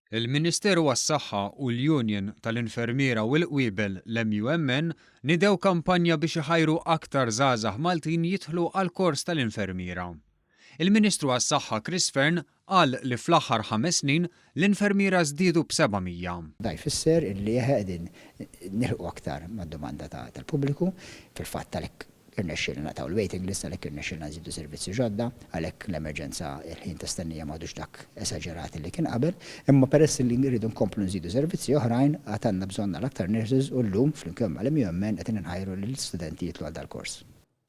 Il-Ministeru għas-Saħħa u l-Union tal-Infermiera u l-Qwiebel l-MUMN nidew kampanja biex iħajru aktar żgħażagħ Maltin jidħlu għall-kors tal-infermiera. Il-Ministru għas-Saħħa Chris Fearn qal li fl-aħħar 5 snin l-infermiera żdiedu b'700. Da jfisser illi qegħdin nilħu aktar mad-domanda tal-pubbliku fil-fatt tal-hekk irnexxielna nagħtaw il-waiting list għalhekk irnexxielna nżidu servizzi ġodda, għalhekk l-emerġenza il-ħin ta' stennija m'għadux dak esaġerati li kien qabel, imma peress li nridu nkomplu nżidu servizzi oħrajn għad għandna bżonn l-aktar nurses u llum flimkien mal-MUMN qed inħajru lill-studenti jitlu għal dal-kors.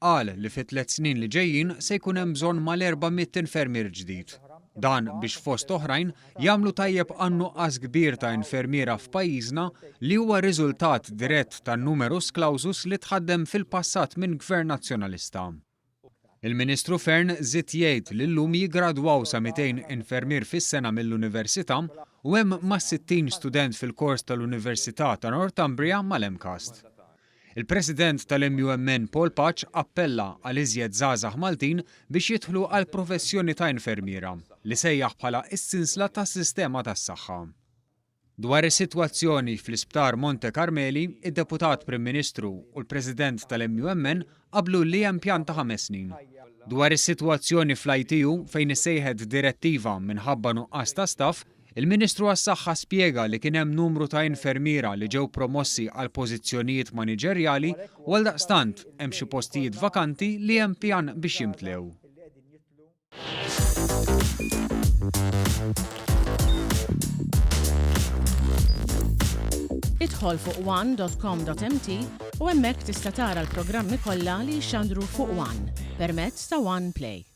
Qal li fi 3 snin li ġejjin se jkun hemm bżonn mal-400 infermier ġdid. Dan biex fost oħrajn jagħmlu tajjeb għan-nuqqas kbir ta' infermiera f'pajjiżna li huwa riżultat dirett tan-numerus clausus li tħaddem fil-passat minn gvern nazzjonalista. Il-Ministru Fearn żied jgħid li llum jiggradwaw sa 200 infermier fis-sena mill-università u hemm ma' 60 student fil-kors tal-Università ta' Northumbria mal-MCAST. Il-President tal-MUMN Paul Patch appella għal iżjed żgħażagħ Maltin biex jidħlu għall professjoni ta' infermiera li sejjaħ bħala is-sinsla tas-sistema tas-saħħa. Dwar is-sitwazzjoni fl-Isptar Monte Carmeli, id-Deputat Prim Ministru u l-President tal-MUMN qablu li hemm pjan ta' 5 snin. Dwar is-sitwazzjoni fl-ITU fejn issejħed direttiva minħabba nuqqas ta' staff, il-Ministru għas-Saħħa spjega li kien hemm numru ta' infermiera li ġew promossi għal pożizzjonijiet maniġerjali u għaldaqstant hemm xi postijiet vakanti li hemm pjan biex jimtlew. Idħol fuq one.com.mt u hemmhekk tista' tara l-programmi kollha li jxandru fuq One permezz ta' One Play.